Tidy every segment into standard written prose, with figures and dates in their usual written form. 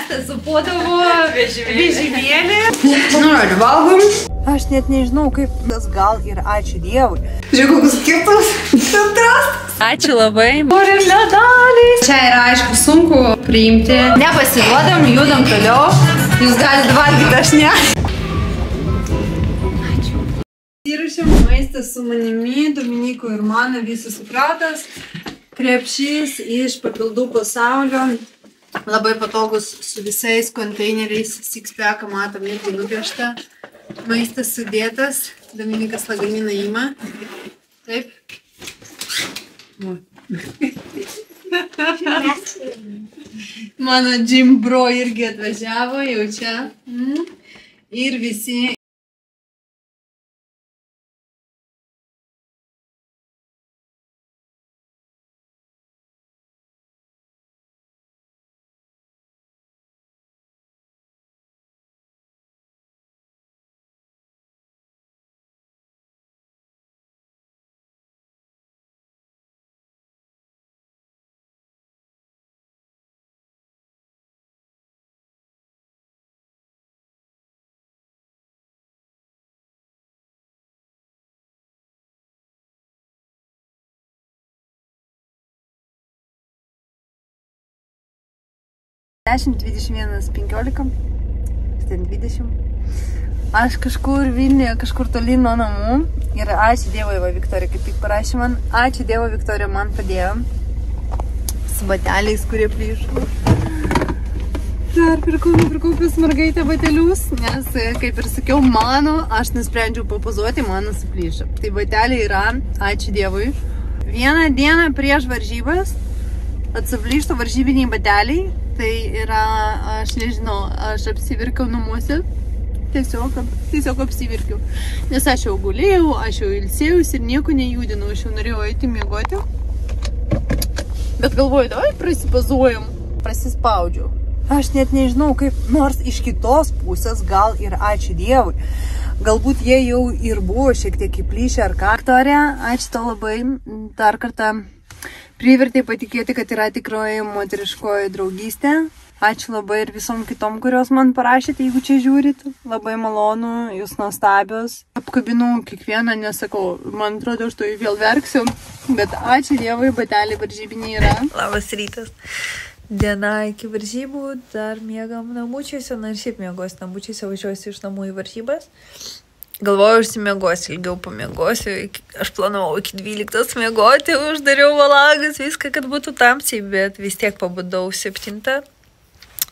Kęstą supodavo vežimėlį. Nu, ir valgom. Aš net nežinau, kaip tas gal ir ačiū Dievui. Žiūrėk, kokius skirtus kontrastus. Ačiū labai. Turim medaliais. Čia yra, aišku, sunku priimti. Nepasiduodam, judam toliau. Jūs galite valgyti, aš ne. Ačiū. Įrašėm maistą su manimi, Dominiko ir mano, visas supratas. Krepšys iš papildų pasaulio. Labai patogus su visais konteineriais. Sixpacką matom irgi nupiešta. Maistas sudėtas, Dominikas lagaminą ima. Taip. Mano gym bro irgi atvažiavo jau čia. Ir visi. Ten 20. Aš kažkur Vilniuje, kažkur toli nuo namų. Ir ačiū Dievui, va, Viktorija kaip tik parašė man. Ačiū Dievui, Viktorija man padėjo. Su bateliais, kurie plyšo. Dar pirkau pas mergaitę batelius. Nes, kaip ir sakiau, mano, aš nusprendžiau papozuoti, mano suplyšo. Tai bateliai yra, ačiū Dievui. Vieną dieną prieš varžybas atsiplyštų varžybiniai bateliai. Tai yra, aš nežinau, aš apsivirkiau namuose, tiesiog apsivirkiau. Nes aš jau gulėjau, aš jau ilsėjus ir nieko nejudinau, aš jau norėjau eiti miegoti. Bet galvoju, davai prasipazuojam, prasispaudžiau. Aš net nežinau, kaip, nors iš kitos pusės gal ir ačiū Dievui. Galbūt jie jau ir buvo šiek tiek įplyšę ar ką. Viktorija, ačiū tau labai, dar kartą. Privertė patikėti, kad yra tikroji moteriškoji draugystė. Ačiū labai ir visom kitom, kurios man parašėte, jeigu čia žiūrit. Labai malonu, jūs nuostabios. Apkabinau kiekvieną, nesakau, man atrodo, aš to vėl verksiu. Bet ačiū Dievui, bateliai varžybiniai yra. Labas rytas. Diena iki varžybų, dar miegam namučiuose, na ir šiaip miegos namučiuose, važiuosiu iš namų į varžybas. Galvoju, užsimiegosiu, ilgiau pamiegosiu, aš planavau iki 12 miegoti, uždariau valagas, viską, kad būtų tamsiai, bet vis tiek pabudau 7.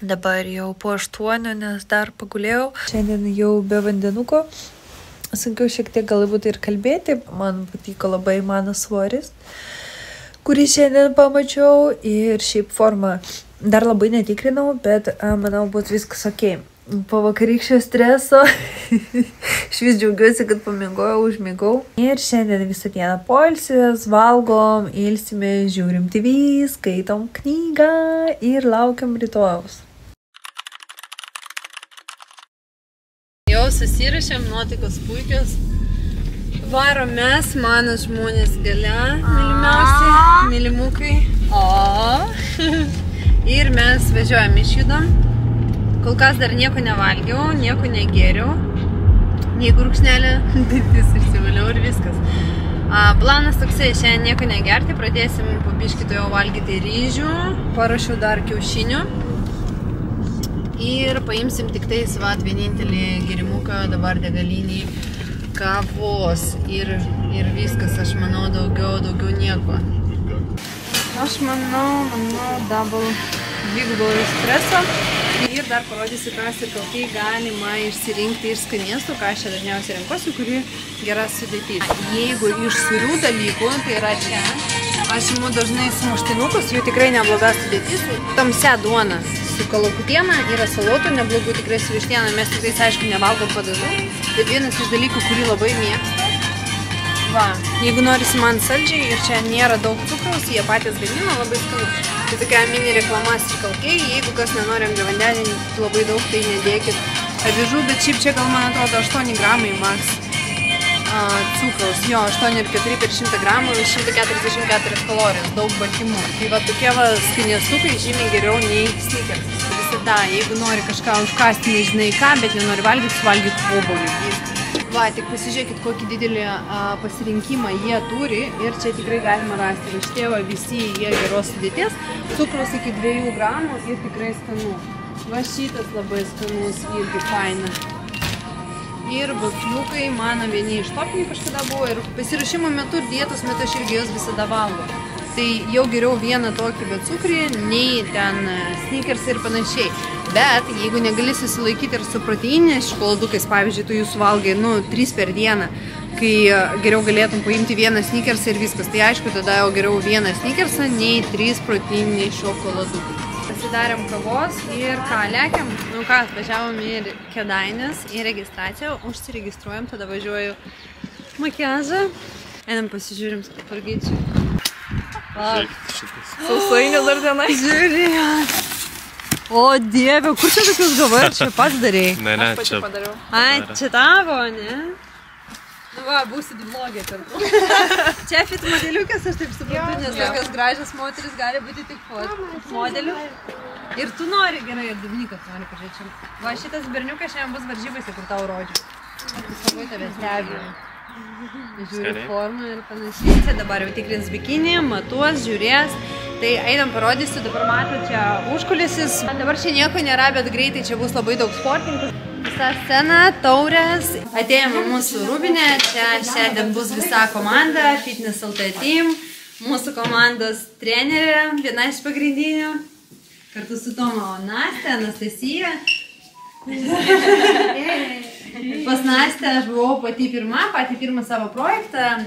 Dabar jau po 8, nes dar pagulėjau. Šiandien jau be vandenuko, sunkiau šiek tiek galbūt ir kalbėti, man patiko labai mano svoris, kurį šiandien pamačiau ir šiaip formą dar labai netikrinau, bet manau, bus viskas okei. Po vakarykščio streso aš vis džiaugiuosi, kad pamiegojau, užmigau. Ir šiandien visą dieną poilsis, valgom, ilsime, žiūrim TV, skaitom knygą ir laukiam rytojaus. Jau susirašėm, nuotaikos puikios. Varom mes, mano žmonės gale, mylimiausi, mylimukai. Ir mes važiuojam, išjudam. Kol kas dar nieko nevalgiau, nieko negeriau, nei gurkšnelę, dantis išsivaliau ir viskas. Planas toksai, šiandien nieko negerti, pradėsim po biškį to jau valgyti ryžių, parašiau dar kiaušinių ir paimsim tik tais vienintelį gerimuką dabar degalinį kavos ir viskas, aš manau, daugiau nieko. Aš manau, dvigubo espreso. Ir dar parodysiu, ką sirkalkai galima išsirinkti iš skanėstų, ką aš čia dažniausiai renkuosi, kuri gera sudėtis. Jeigu iš sūrių dalykų, tai yra čia. Aš imu dažnai sumuštinukus, jų tikrai nebloga sudėtis. Tamsia duona su kalakutiena, yra salotų neblogų, tikrai su vištiena. Mes tikrai, aišku, nevalgom padažų, bet vienas iš dalykų, kurį labai mėgstu. Va, jeigu norisi man saldžiai ir čia nėra daug cukraus, jie patys gamina, labai skanu. Tai tokia mini reklama sirkalkai, jeigu kas nenori angliavandenį labai daug, tai nedėkit avižų, bet šiaip čia gal man atrodo 8 gramai maks cukraus, jo, 8,4 per 100 gramų, 144 kalorijos, daug baltymų. Tai va tokie va skanėstukai žymiai geriau nei Snickers. visada, jeigu nori kažką užkasti, nežinai ką, bet nenori valgyti, suvalgyti obuolį. Va, tik pasižiūrėkit, kokį didelį pasirinkimą jie turi ir čia tikrai galima rasti. Va šitie va visi jie geros sudėties, cukrus iki 2 gramų ir tikrai skanu. Va šitas labai skanus irgi faina. Ir vafliukai mano vieni iš topinių kažkada buvo ir pasiruošimo metu ir dietos metu aš irgi jos visada valgau. Tai jau geriau vieną tokį be cukrį, nei ten Snickers ir panašiai. Bet jeigu negali susilaikyti ir su proteininiais šokoladukais, pavyzdžiui, tu jų suvalgai 3 per dieną, kai geriau galėtum paimti vieną Snickers ir viskas, tai aišku, tada jau geriau vieną Snickersą, nei 3 proteininiai šokoladukai. Pasidarėm kavos ir ką, lekiam? Nu ką, važiavom į Kėdainius, į registraciją, užsiregistruojam, tada važiuoju makiažą. Einam pasižiūrim, pargyčiu. Sausainių dar tenai. Žiūrėjot. O Dieve, kur čia tokius gavai? Čia pats darėjai? Ne, čia padariau. Ai, čia tavo, ne? Nu va, būsit vlogė kartu. Čia fit modeliukas, aš taip suprantu, nes tokios gražios moteris gali būti tik modeliu. Ir tu nori, gerai, ir Dominikas nori pažiūrėčiau. Va, šitas berniukas šiandien bus varžybose, kur tau rodžiu. Jis labai tave stebi. Žiūri formą ir panašiai. Čia dabar jau tikrins bikinį, matuos, žiūrės. Tai einam parodysiu, dabar mato čia užkulisis. Dabar čia nieko nėra, bet greitai čia bus labai daug sportininkų. Visa scena, taurės. Atėjome mūsų rūbinę, čia šiandien bus visa komanda, Fitness LT Team. Mūsų komandos trenerė, viena iš pagrindinių. Kartu su Tomo Nastė, Anastasija. Pas Nastę aš buvau patį pirmą savo projektą,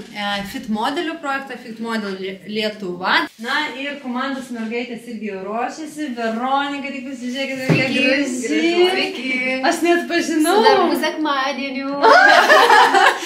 Fit modelių projektą, Fit Model Lietuva. Na ir komandos mergaitės irgi jau ruošiasi. Veronika, tik pasižiūrėkite, kiek graži. Aš net pažinau. Su darbu sekmadieniu.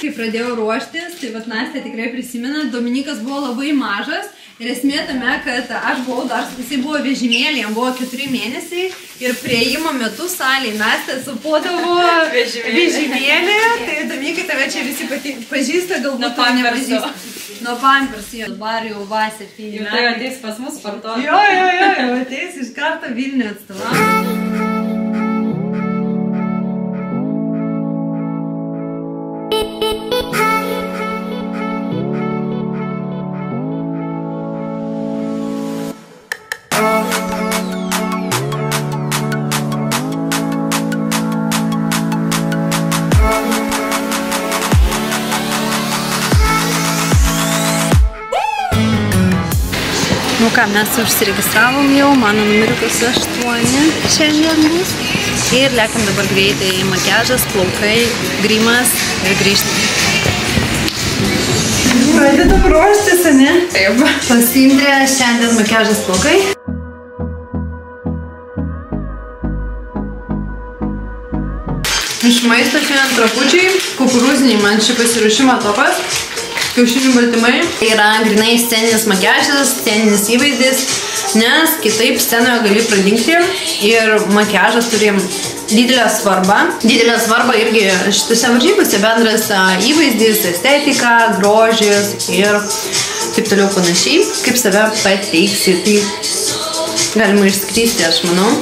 Kai pradėjau ruoštis, tai vat Nastė tikrai prisimena, Dominikas buvo labai mažas. Ir esmė tame, kad aš buvau dar, jisai buvo vežimėlį, jam buvo 4 mėnesiai ir prieimo metu salėje Nastė supodavo vežimėlį, tai Dominikai tave čia visi pažįsta, galbūt to nepažįsta. Nuo Pampersų. Dabar jau va 7 metai. Tai ateis pas mus sportuoti. Jo, ateis iš karto Vilnių atstovauti. Nu ką, mes užsiregistravom jau, mano numeriukas 8 šiandien bus. Ir lekiam dabar greitai makiažas, plaukai, grimas ir grįžtam. Pradedam ruoštis, ne? Taip. Pas Indrę šiandien makiažas, plaukai. Iš maisto šiandien trapučiai, kukurūziniai, man šį pasiruošimą topas. Kiaušinių baltymai. Tai yra grinai sceninis makiažas, sceninis įvaizdis, nes kitaip scenoje gali pradingti ir makiažas turi didelę svarbą. Didelę svarbą irgi šitose varžybose bendras įvaizdis, estetika, grožis ir taip toliau panašiai. Kaip save pateiksi, tai galima išskristi, aš manau.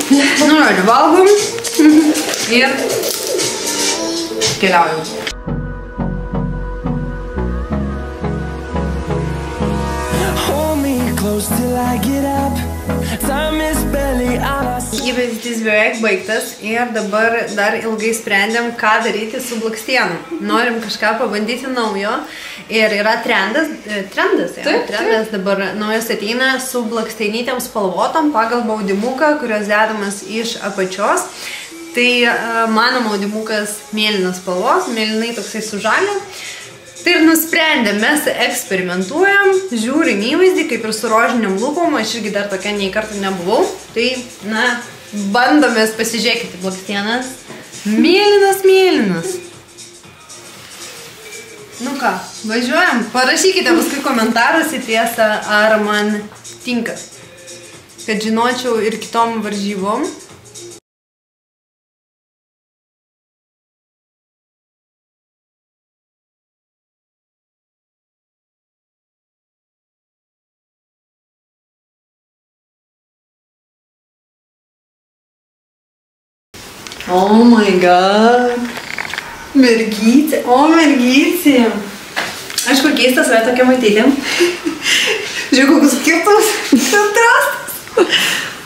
Nu, ir valgom ir keliaujam. Įvaizdis beveik baigtas ir dabar dar ilgai sprendėm, ką daryti su blakstienu. Norim kažką pabandyti naujo ir yra trendas dabar naujas ateina su blakstienytėm spalvotom pagal maudimuką, kurios dedamas iš apačios. Tai mano maudimukas mėlynas spalvos, mėlynai toksai su žaliu. Tai ir nusprendėm, mes eksperimentuojam, žiūrim įvaizdį, kaip ir su rožiniam lūpom, aš irgi dar tokia nei kartų nebuvau. Tai, na, bandomės, pasižiūrėkite, blakstienas. Mėlynas. Nu ką, važiuojam, parašykite paskui komentaruose tiesą, ar man tinka. Kad žinočiau ir kitom varžybom. Oh my god. Mergytė. O, mergytė. Aišku, keistas yra tokia matyti. Žiūrėk, kokius skirtus. Kontrastas.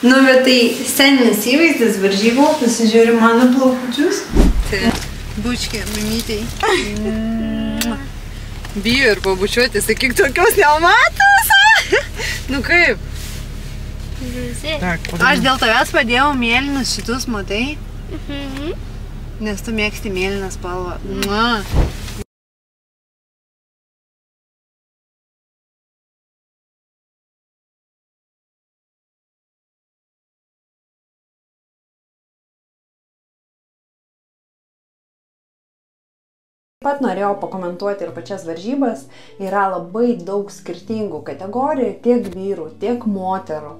Nu, bet tai sceninis įvaizdis varžybų. Pasižiūri mano plaukučius. Bučkė, mamytei. Bijo ir pabučiuoti, sakyk, tokios nematos. Nu kaip? Aš dėl tavęs padėjau mėlynus šitus, matai? Nes tu mėgsti mėlyną spalvą. Taip pat norėjau pakomentuoti ir pačias varžybas. Yra labai daug skirtingų kategorijų, tiek vyrų, tiek moterų.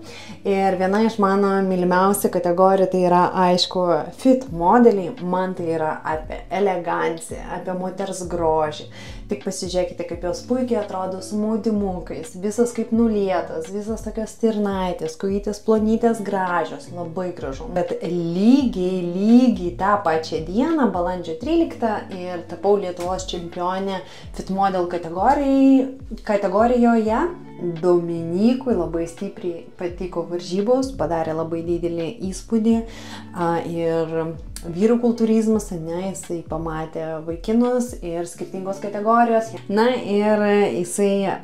Ir viena iš mano mylimiausių kategorijų tai yra, aišku, fit modeliai. Man tai yra apie eleganciją, apie moters grožį. Tik pasižiūrėkite, kaip jos puikiai atrodo su maudimukais, visas kaip nulietas, visas tokios stirnaitės, kojytės plonytės gražios, labai gražu. Bet lygiai tą pačią dieną, balandžio 13, ir tapau Lietuvos čempionė fit model kategorijoje. Dominykui labai stipriai patiko varžybos, padarė labai didelį įspūdį ir vyrų kultūrizmas, jisai pamatė vaikinus ir skirtingos kategorijos. Na ir jisai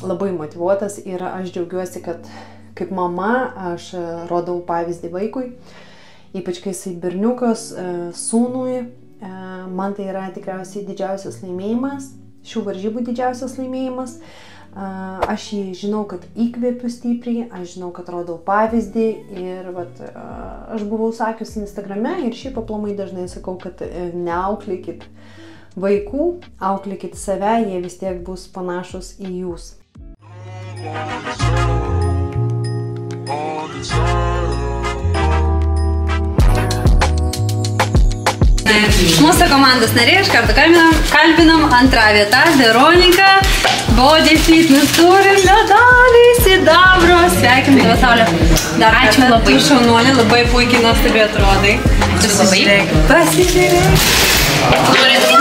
labai motyvuotas ir aš džiaugiuosi, kad kaip mama aš rodau pavyzdį vaikui, ypač kai jisai berniukas sūnui. Man tai yra tikriausiai didžiausias laimėjimas, šių varžybų didžiausias laimėjimas. Aš jį žinau, kad įkvėpiu stipriai, aš žinau, kad rodau pavyzdį ir aš buvau sakiusi Instagrame ir šiaip aplamai dažnai sakau, kad neauklėkit vaikų, auklėkit save, jie vis tiek bus panašus į jūs. Mūsų komandos nariai iš karto kalbinam. Antra vieta, Veronika. Body fitness turim medalį, sidabro. Sveikinam tave, Saulė. Dar ačiū labai. Šaunuolė, labai puikiai nuostabiai atrodai. Pasižiūrėk.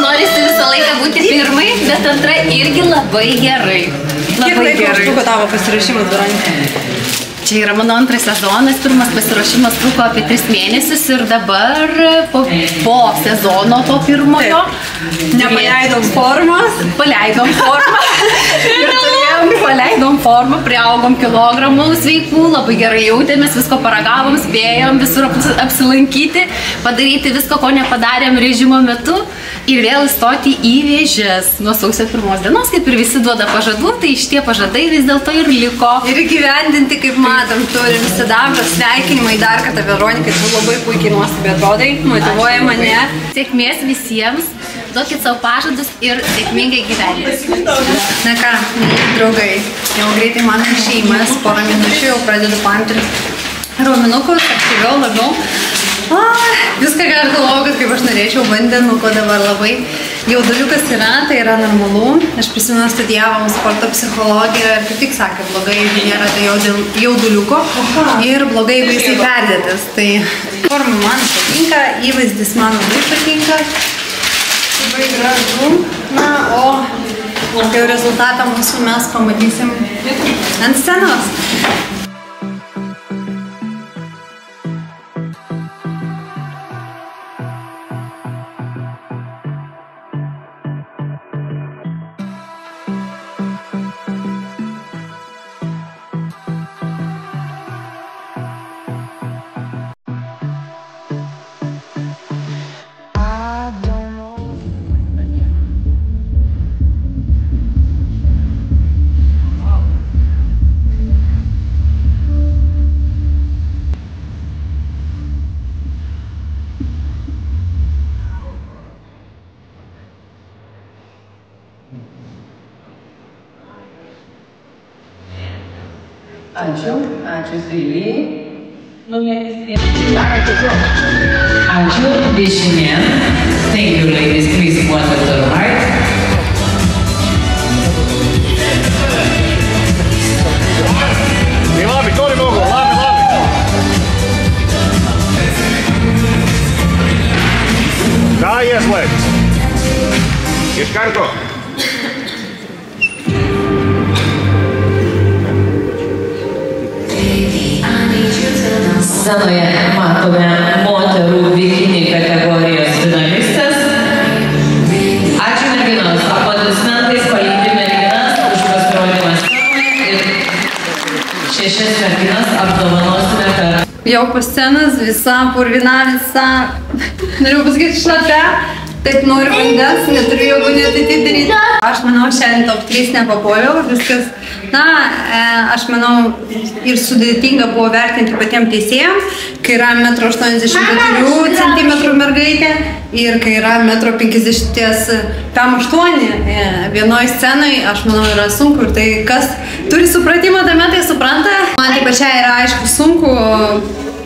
Norisi visą laiką būti pirmai, bet antra irgi labai gerai. Kiek laiko užtruko tavo pasiruošimas, Veronika? Čia yra mano antras sezonas, pirmas pasiruošimas truko apie 3 mėnesius ir dabar po sezono to pirmojo Nepaleidom formos. Paleidom formą ir paleidom formą, priaugom kilogramų sveikų, labai gerai jautėmės, visko paragavom, spėjom visur apsilankyti, padaryti visko, ko nepadarėm režimo metu ir vėl įstoti į vėžes. Nuo sausio 1 dienos, kaip ir visi duoda pažadų, tai šitie pažadai vis dėlto ir liko. Ir įgyvendinti, kaip matom, turim sidabro. Sveikinimai dar kartą, Veronikai, tu labai puikiai nuostabiai atrodai, motyvuoja mane. Sėkmės visiems, duokit savo pažadus ir sėkmingai gyvenės. Na ką, draugai, jau greitai man išėjimas, porą minučių jau pradedu paantrinti raumenukus, aktyviau labiau. Viską galvoju, kad kaip aš norėčiau vandenuko dabar labai. Jauduliukas yra, tai yra normalu. Aš prisimenu, studijavom sporto psichologiją ir kaip tik sakė, blogai, jeigu nėra tai jauduliuko ir blogai, jeigu jisai perdėtas. Tai forma man patinka, įvaizdis man labai patinka. Labai gražu. Na, o jau rezultatą mūsų mes pamatysim ant scenos. Ačiū Zvilijai. Ačiū dešinėn. Thank you, ladies. Please, one to the right. Labi, to ne mogu, labi. iš karto. Scenoje matome moterų bikini kategorijos finalistas. Ačiū merginos, aplodismentais palydime merginas už pasirodymą scenoje ir 6 merginas apdovanosime per... Jau po scenas visa purvina, visa, noriu pasakyti šlapia, taip noriu vandens, neturiu jėgų net atidaryti. Aš manau, šiandien top 3 nepapuoliau, viskas, na, aš manau, ir sudėtinga buvo vertinti patiems teisėjams, kai yra 1,84 cm mergaitė ir kai yra 1,50 vienoj scenai, aš manau, yra sunku ir tai kas turi supratimą tame, tai supranta. Man taip pačiai yra aišku sunku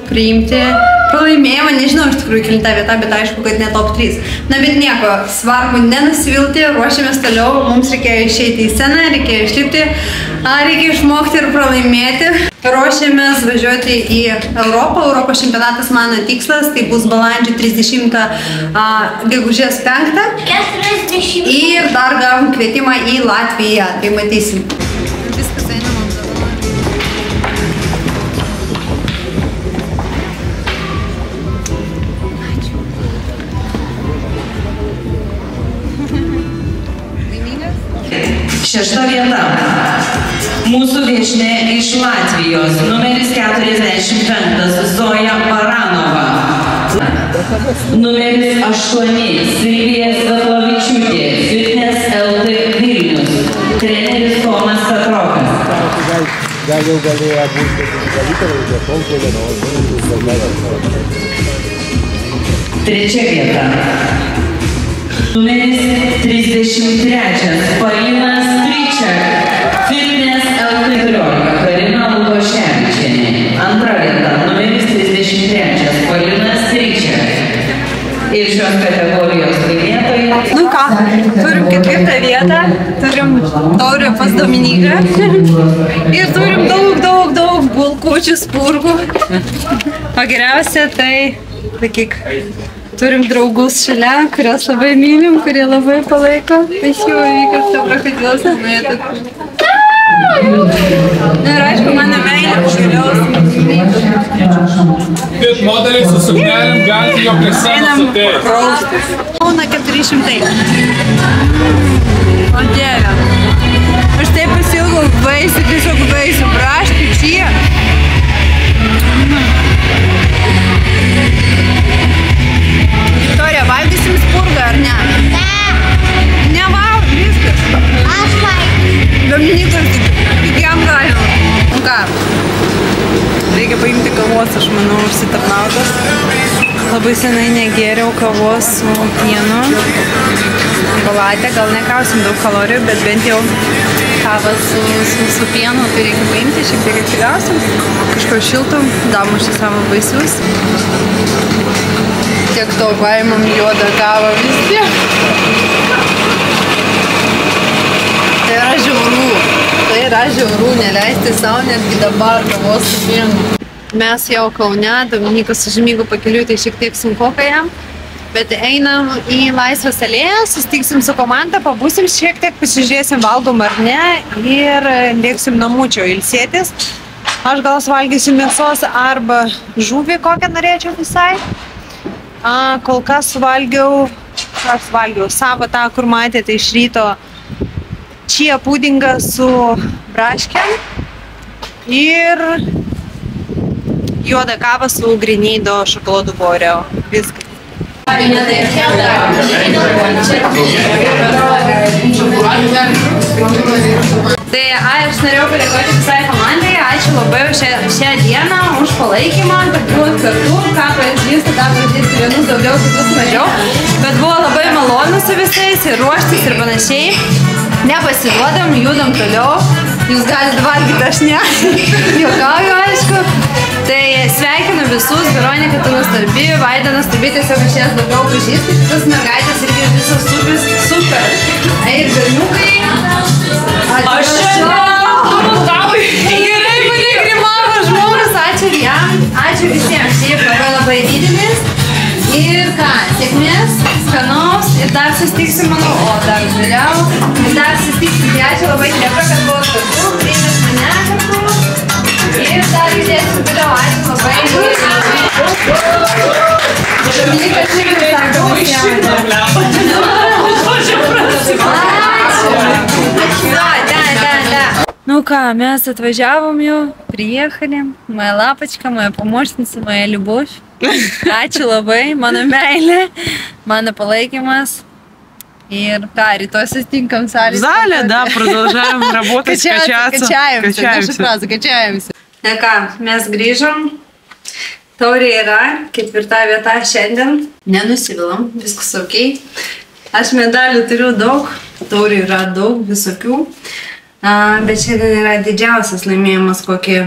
priimti pralaimėjimą, nežinau iš tikrųjų kelinta vieta, bet aišku, kad ne top 3. Na, bet nieko, svarbu nenusivilti, ruošiamės toliau, mums reikėjo išeiti į sceną, reikėjo išlipti, reikia išmokti ir pralaimėti. Ruošiamės važiuoti į Europą, Europos čempionatas mano tikslas, tai bus balandžio 30 gegužės 5 ir dar gavom kvietimą į Latviją, tai matysim. Viskas einam apdovanojimą. Šešta vieta. Mūsų viešnia iš Latvijos, numeris 45, Zoja Baranova. Numeris 8, Silvija Svetlovičiūtė, Fitness LT Vilnius. Treneris Tomas Petrokas. Gal jau galėjo būti dalykai, bet kol Trečia vieta. Numeris 33, Palina Stričiak, Fitness LT Karina Lukoševičienė. Antra vieta, numeris 33, Palina Stričiak. Ir šios kategorijos laimėtojai. Nu ką, turim 4 vietą, turim taurę pas Dominiką ir turim daug bulkučių, spurgų. O geriausia tai, sakyk, turim draugus šalia, kurios labai mylim, kurie labai palaiko. Tai jau įvykas to prakodėlos nuėtų. Ir aišku, mano meilė pagaliaus. Bet modeliai su suknelėm galite jo prie scenos atėjus. Kauna 400. O dieve. Aš taip pasiilgau vaisių, tiesiog vaisių, braškių, čia. Viktorija, valgysim spurgą ar ne? Ne. Nevalg, viskas. Aš valgysiu. Dominikas, tik jam galima. Nu ką, reikia paimti kavos, aš manau, užsitarnautas. Labai senai negėriau kavos su pienu. Balatė, gal nekausim daug kalorijų, bet bent jau kavą su pienu tai reikia paimti, šiek tiek atsigausim. Kažko šiltų, damuši savo vaisius. Tiek to paimam juodą kavą vis tiek. Tai yra žiaurų, neleisti savo netgi dabar kavos su pienu. Mes jau Kaune, Dominikas užmygo pakeliui, tai šiek tiek sunkoka jam. Bet einam į Laisvės alėją, sustiksim su komanda, pabūsim šiek tiek, pasižiūrėsim valgom ar ne ir lėksim namučio ilsėtis. Aš gal valgysiu mėsos arba žuvį, kokią norėčiau visai. Kol kas valgiau savo tą, kur matėte iš ryto čia pudingą su braškėm ir juodą kavą su Greneido šokoladu Oreo. Viskas. Tai aš norėjau padėkoti visai komandai, ačiū labai už šią dieną, už palaikymą, kad buvot kartu, ką pažįsti, dar pažįsti vienus daugiau, kitus mažiau, bet buvo labai malonu su visais ir ruoštis ir panašiai. Nepasiduodam, judam toliau, jūs galite valgyti, aš ne, juokauju aišku. Tai sveikinu visus, Veronika, tu nuostabi, Vaida nuostabi, tiesiog aš jas daugiau pažįstu, kitas mergaitės irgi visos super. Ir berniukai. Aš čia gerai mane grimavo žmogus, ačiū jam, ačiū visiems, šiaip labai didelis. Ir ką, sėkmės, skanaus. Ir dar susitiksim, manau, dar vėliau. Ir dar susitiksim, tai ačiū labai Debra, kad buvo kartu, priėmės mane kartu. Ir dar judėsim vėliau, ačiū labai. Dominikas irgi sako, Ну ка, mes atvažiavom jau, приехали. Моя лапочка, моя помощница, моя любовь. Ačiū labai, mano meilė, mano palaikymas. Ir ką, rytoj susitinkam salėje. Зале, да, продолжаем работать, качаться. Качаемся. Na ką, mes grįžom. Taurė yra, 4 vieta šiandien. Nenusivilam, viskas ok. Aš medalių turiu daug, taurė yra daug visokių. Bet šiandien yra didžiausias laimėjimas, apie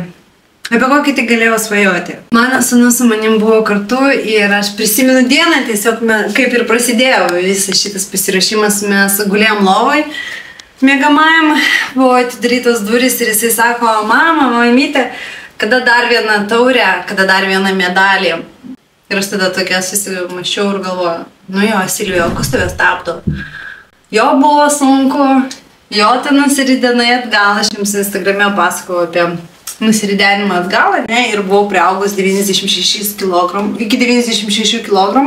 kokį tik galėjau svajoti. Mano sūnus su manim buvo kartu ir aš prisimenu dieną, tiesiog kaip ir prasidėjo visas šitas pasirašymas, mes gulėjom lovoj, miegamajam, buvo atidarytos durys ir jisai sako, mama, mamytė, kada dar viena taurė, kada dar viena medalė. Ir aš tada tokia susimaščiau ir galvoju, nu jo, Silvija, kas tave stabdo? Jo buvo sunku. Jo, tai nusiridenai atgal, aš jums Instagrame pasakojau apie nusiridenimą atgal, ne, ir buvau priaugus 96 kg, iki 96 kg.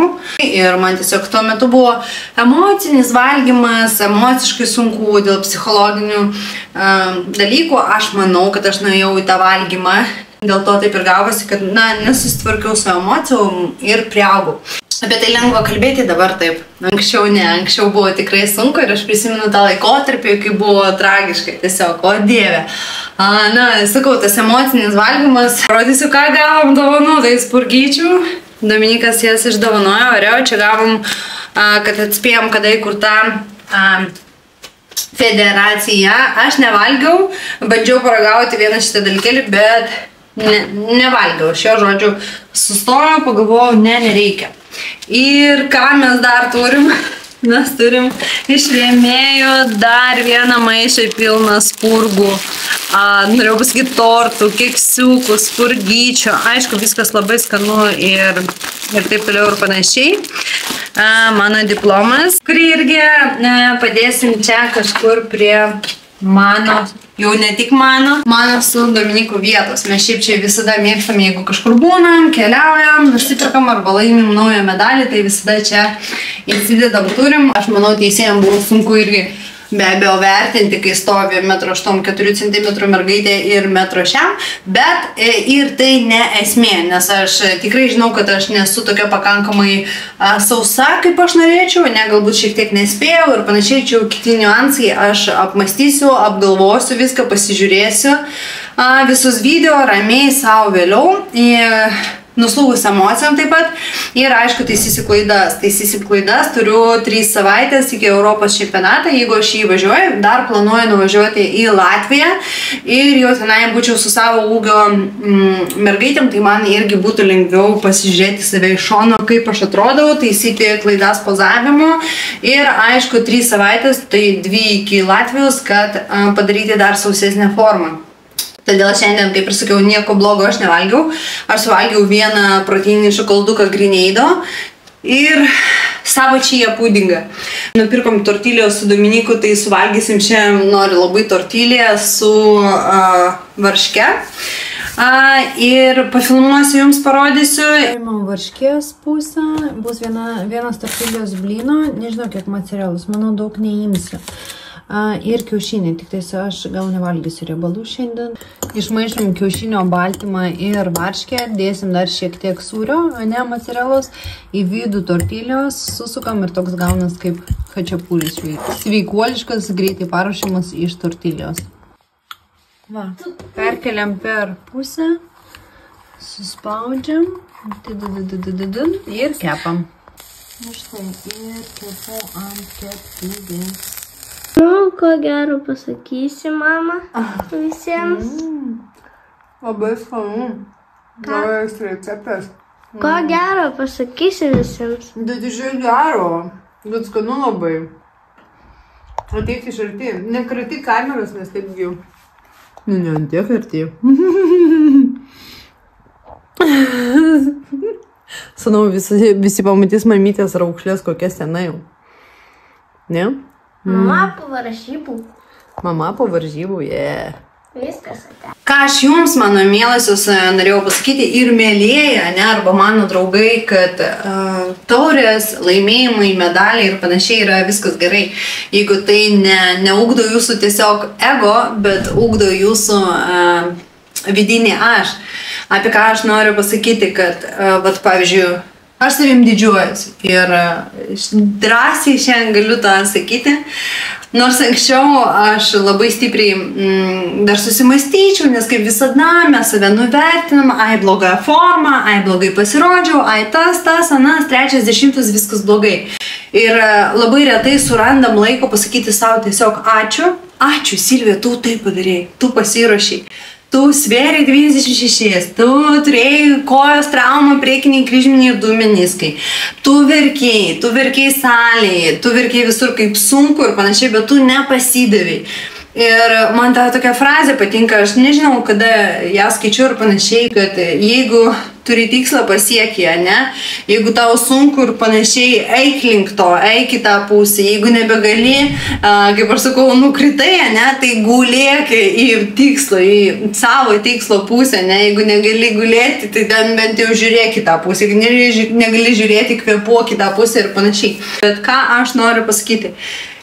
Ir man tiesiog tuo metu buvo emocinis valgymas, emociškai sunku dėl psichologinių dalykų. Aš manau, kad aš nuėjau į tą valgymą, dėl to taip ir gavosi, kad, nesusitvarkiau su emocijom ir priaugau. Apie tai lengva kalbėti, dabar taip. Anksčiau ne, anksčiau buvo tikrai sunku ir aš prisimenu tą laikotarpį, kai buvo tragiškai, tiesiog, o dieve. Sakau, tas emocinis valgymas. Rodysiu, ką gavom dovanų, tai spurgyčių. Dominikas jas išdovanojo, varėjo, čia gavom, kad atspėjom, kada įkurta federacija. Aš nevalgiau, bandžiau paragauti vieną šitą dalykėlį, bet nevalgiau. Šio žodžiu sustojau, pagalvojau, nereikia. Ir ką mes dar turim? Mes turim iš rėmėjų dar vieną maišą pilną spurgų. Norėjau pasakyti tortų, keksiukų, spurgyčio. Aišku, viskas labai skanu ir taip toliau ir panašiai. Mano diplomas, kurį irgi padėsim čia kažkur prie mano, jau ne tik mano su Dominiku vietos. Mes šiaip čia visada mėgstam, jeigu kažkur būnam, keliaujam, nusipirkam arba laimim naują medalį, tai visada čia įsidedam turim. Aš manau, teisėjams buvo sunku irgi be abejo vertinti, kai stovi 1,84 cm mergaitė ir 1 šiam, bet ir tai ne esmė, nes aš tikrai žinau, kad aš nesu tokia pakankamai sausa, kaip aš norėčiau, galbūt šiek tiek nespėjau ir panašiai, čia kiti niuansai, aš apmastysiu, apgalvosiu viską, pasižiūrėsiu visus video ramiai savo vėliau. Nuslūgus emocijom taip pat. Ir aišku, taisysim klaidas. Turiu 3 savaitės iki Europos čempionatą. Jeigu aš jį važiuoju, dar planuoju nuvažiuoti į Latviją. Ir jau tenai būčiau su savo ūgio mergaitėm, tai man irgi būtų lengviau pasižiūrėti save iš šono, kaip aš atrodau, taisyti klaidas pozavimu. Ir aišku, 3 savaitės, tai 2 iki Latvijos, kad padaryti dar sausesnę formą. Todėl šiandien, kaip ir sakiau, nieko blogo aš nevalgiau. Aš suvalgiau vieną proteininį šokolduką Greneido ir savo čia pudingą. Nupirkom tortilės su Dominiku, tai suvalgysim šiandien, noriu labai tortilę su varške. Ir pafilmuosiu jums, parodysiu. Paimam varškės pusę, bus vienas tortilės blyno, nežinau kiek materialus, manau daug neimsiu. Ir kiaušinį, tik tai aš gal nevalgysiu riebalų šiandien. Išmaišom kiaušinio baltymą ir varškę, dėsim dar šiek tiek sūrio, ne mozzarellos, į vidų tortilijos, susukam ir toks gaunas kaip hačapuris. Sveikuoliškas, greitai paruošimas iš tortilijos. Va, perkeliam per pusę, suspaudžiam ir kepam. Štai, ir kepu ant keptuvės. Ko gero pasakysi, mama, visiems? Labai skanu. Naujas receptas. Ko gero pasakysi visiems? Bet iš gero. Bet skanu labai. Ateik iš arti. Nekratyk kameros, nes taip jau. Ne, ant tiek arti. Sanau, visi pamatys mamytės raukšlės, kokia sena jau. Ne? Mama po varžybų. Mama po varžybų, Viskas ate. Ką aš jums, mano mielasios, norėjau pasakyti ir mėlėja, arba mano draugai, kad taurės, laimėjimai, medaliai ir panašiai yra viskas gerai. Jeigu tai neugdo jūsų tiesiog ego, bet ugdo jūsų vidinį aš. Apie ką aš noriu pasakyti, kad, pavyzdžiui, aš savim didžiuojuosi ir drąsiai šiandien galiu tą sakyti. Nors anksčiau aš labai stipriai dar susimastyčiau, nes kaip visada mes save nuvertinam, bloga forma, blogai pasirodžiau, tas, anas, 3, 10, viskas blogai. Ir labai retai surandam laiko pasakyti savo tiesiog ačiū Silvija, tu tai padarėjai, tu pasiruošiai. Tu svėrei 26, tu turėjai kojos traumą, priekiniai kryžminiai ir 2 meniskai. Tu verkėjai salėje, tu verkėjai visur kaip sunku ir panašiai, bet tu nepasidavei. Ir man ta tokia frazė patinka, aš nežinau, kada ją skaičiu ir panašiai, kad jeigu turi tikslą pasiekti, jeigu tau sunku ir panašiai, eik link to, eik į tą pusę, jeigu nebegali, kaip aš sakau, nukritai, tai gulėk į tikslą, į savo tikslo pusę, jeigu negali gulėti, tai bent jau žiūrėk į tą pusę, jeigu negali žiūrėti, kvėpuok į tą pusę ir panašiai. Bet ką aš noriu pasakyti?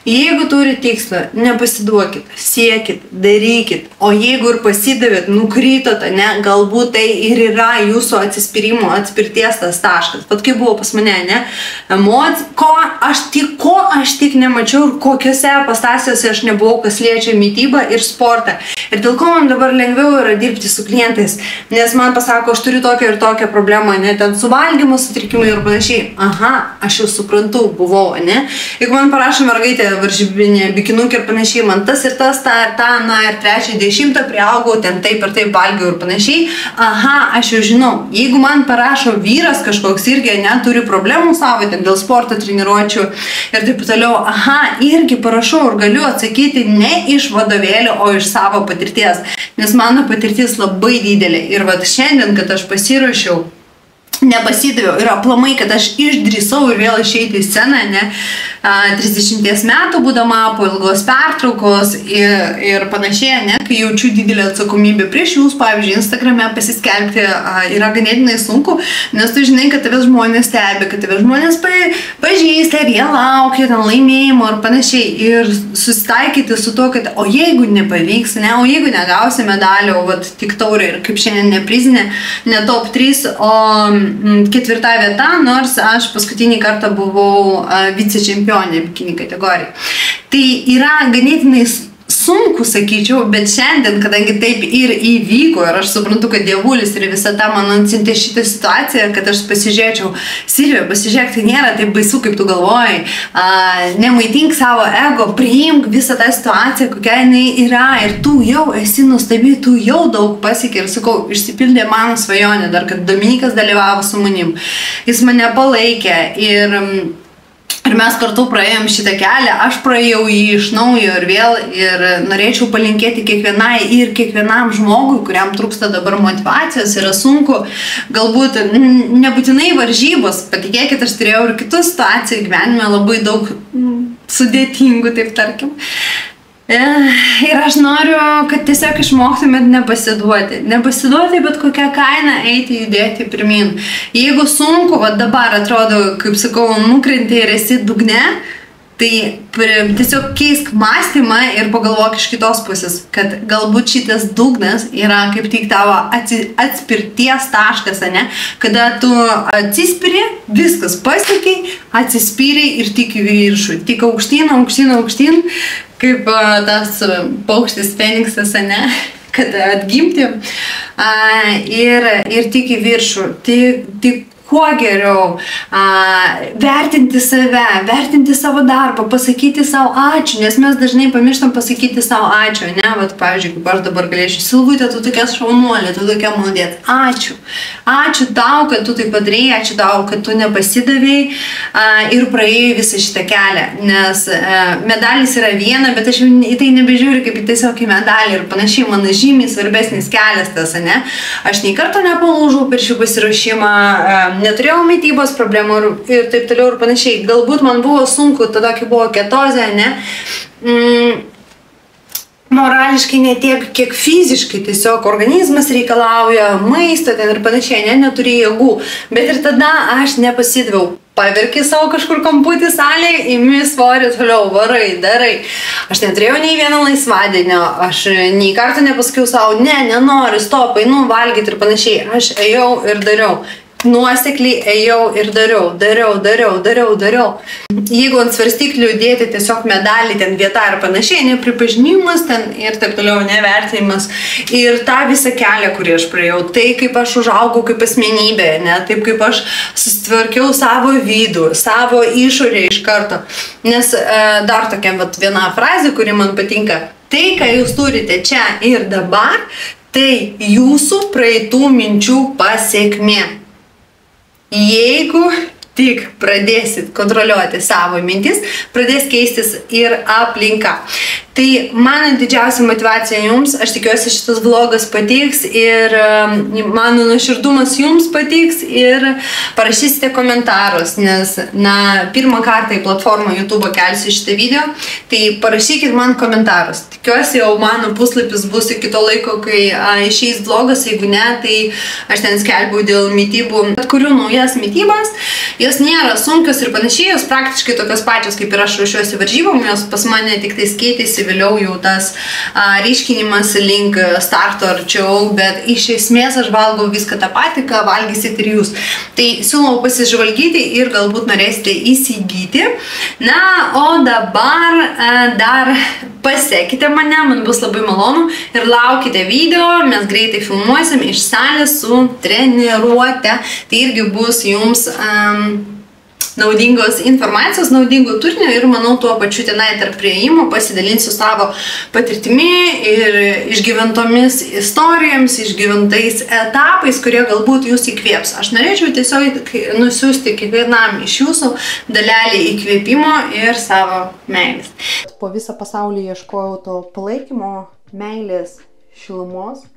Jeigu turi tikslą, nepasiduokit, siekit, darykit, o jeigu ir pasidavėt, nukrytot, galbūt tai ir yra jūsų atsispirimo, atspirties tas taškas. Pat kaip buvo pas mane, ko aš tik nemačiau ir kokiose pastasijose aš nebuvau, kas liečia mitybą ir sportą. Ir dėl ko man dabar lengviau yra dirbti su klientais, nes man pasako, aš turiu tokią ir tokią problemą, ten su valgymo sutrikimai ir panašiai. Aš jau suprantu, buvau, Jeigu man parašo mergaitė varžybinė, bikinukė ir panašiai, man tas ir tas, ta ir ta, ir 3, 10 priaugau, ten taip ir taip valgiau ir panašiai. Aš jau žinau, jeigu man parašo vyras kažkoks irgi, turi problemų savo, ten dėl sporto treniruočių ir taip toliau, irgi parašau ir galiu atsakyti ne iš vadovėlio, o iš savo patirties, nes mano patirtis labai didelė. Ir šiandien, kad aš pasiruošiau, nepasidaviau ir aplamai, kad aš išdrįsau ir vėl išeiti į sceną, 30 metų būdama po ilgos pertraukos ir panašiai, kai jaučiu didelę atsakomybę prieš jūs, pavyzdžiui, Instagrame pasiskelbti yra ganėtinai sunku, nes tu žinai, kad tavęs žmonės stebi, kad tavęs žmonės pažįsta ir jie laukia ten laimėjimo ir panašiai ir susitaikyti su to, kad o jeigu nepavyks, o jeigu negausi medalio, tik taurė ir kaip šiandien neprizinė, ne top 3, o 4 vieta, nors aš paskutinį kartą buvau vicečempionė bikini kategorijai. Tai yra ganėtinai sunku, sakyčiau, bet šiandien, kadangi taip ir įvyko ir aš suprantu, kad dievulis ir visa ta man atsiuntė šitą situaciją, kad aš pasižiūrėčiau, Silvija, pasižiūrėk, tai nėra taip baisu, kaip tu galvojai, nemaitink savo ego, priimk visą tą situaciją, kokia jinai yra ir tu jau esi nuostabi, tu jau daug pasiekė ir sakau, išsipildė mano svajonė, dar kad Dominikas dalyvavo su manim, jis mane palaikė ir mes kartu praėjom šitą kelią, aš praėjau jį iš naujo ir vėl ir norėčiau palinkėti kiekvienai ir kiekvienam žmogui, kuriam trūksta dabar motivacijos, yra sunku, galbūt nebūtinai varžybos, patikėkit, aš turėjau ir kitų situacijų gyvenime labai daug sudėtingų, taip tarkim. Ir aš noriu, kad tiesiog išmoktumėt nepasiduoti, bet kokią kainą eiti, judėti pirmin. Jeigu sunku, dabar atrodo, kaip sakau, nukrenti ir esi dugne, tai tiesiog keisk mąstymą ir pagalvok iš kitos pusės, kad galbūt šitas dugnas yra kaip tik tavo atspirties taškas, kada tu atsispiri, viskas pasiekiai, atsispyriai ir tik į viršų, tik aukštyn, aukštyn, aukštyn, kaip tas paukštis Feniksas, kad atgimti ir tik į viršų, tik kuo geriau vertinti save, vertinti savo darbą, pasakyti savo ačiū, nes mes dažnai pamirštam pasakyti savo ačiū, pavyzdžiui, kaip aš dabar galėčiau, Silvutė, tu tokia šaunuolė, tu tokia maldėt, ačiū tau, kad tu tai padarėjai, ačiū tau, kad tu nepasidavėjai ir praėjai visą šitą kelią, nes medalis yra viena, bet aš į tai nebežiūriu kaip tiesiog į medalį ir panašiai, man žymiai svarbesnis kelias tas, aš nei karto nepalūžau per šį pasirašymą, neturėjau mitybos problemų ir taip toliau ir panašiai. Galbūt man buvo sunku, tada kai buvo ketozė, ne? Morališkai ne tiek, kiek fiziškai, tiesiog organizmas reikalauja maisto ten ir panašiai, neturi jėgų. Bet ir tada aš nepasidaviau. Paverki savo kažkur kamputį salėje, imi svorį toliau, varai, darai. Aš neturėjau nei vieno laisvadienio, aš nei kartą nepasakiau savo, nenoriu, stop, einu valgyti ir panašiai. Aš ėjau ir dariau. Nuosekliai ėjau ir dariau. Jeigu ant svarstyklių dėti tiesiog medalį, ten vieta ir panašiai, nepripažinimas ten ir taip toliau, nevertinimas. Ir tą visą kelią, kurį aš praėjau, tai kaip aš užaugau kaip asmenybė, ne, taip kaip aš susitvarkiau savo vidų, savo išorę iš karto. Nes dar tokia viena frazė, kuri man patinka, tai, ką jūs turite čia ir dabar, tai jūsų praeitų minčių pasekmė. Jeigu tik pradėsit kontroliuoti savo mintis, pradės keistis ir aplinka. Tai mano didžiausia motivacija jums, aš tikiuosi šitas vlogas patiks ir mano nuoširdumas jums patiks ir parašysite komentarus, nes, pirmą kartą į platformą YouTube kelsiu šitą video, tai parašykit man komentarus. Tikiuosi jau mano puslapis bus iki to laiko, kai išeis vlogas, jeigu ne, tai aš ten skelbiu dėl mitybų. Bet kurių naujas mitybas, jos nėra sunkios ir panašiai, jos praktiškai tokios pačios, kaip ir aš ruošiuosi varžybom, jos pas mane tik tai keitėsi vėliau jau tas ryškinimas link starto arčiau, bet iš esmės aš valgau viską tą patį, ką valgysit ir jūs. Tai siūlau pasižvalgyti ir galbūt norėsite įsigyti. Na, o dabar dar pasekite mane, man bus labai malonu ir laukite video, mes greitai filmuosim iš salės su treniruote. Tai irgi bus jums naudingos informacijos, naudingų turinio ir manau tuo pačiu tenai tarp prieimų pasidalinsiu savo patirtimi ir išgyventomis istorijomis, išgyventais etapais, kurie galbūt jūs įkvėps. Aš norėčiau tiesiog nusiųsti kiekvienam iš jūsų dalelį įkvėpimo ir savo meilės. Po visą pasaulį ieškojau to palaikymo, meilės, šilumos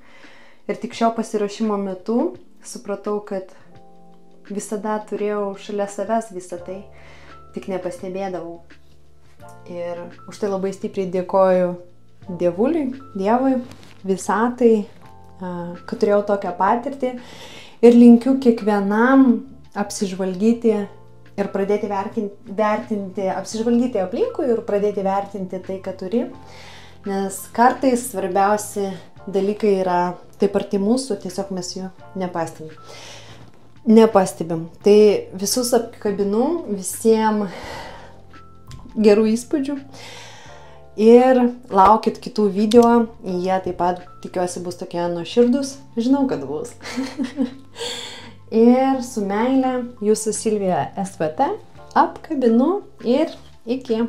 ir tik šio pasiruošimo metu supratau, kad visada turėjau šalia savęs visą tai, tik nepastebėdavau. Ir už tai labai stipriai dėkoju Dievuliui, Dievui, visatai, kad turėjau tokią patirtį. Ir linkiu kiekvienam apsižvalgyti ir pradėti vertinti, apsižvalgyti aplinkui ir pradėti vertinti tai, ką turi. Nes kartais svarbiausi dalykai yra taip arti mūsų, tiesiog mes jų nepastebim. Tai visus apkabinu, visiems gerų įspūdžių ir laukit kitų video, jie taip pat tikiuosi bus tokie nuoširdus, žinau, kad bus. Ir su meile, jūsų Silvija SVT, apkabinu ir iki.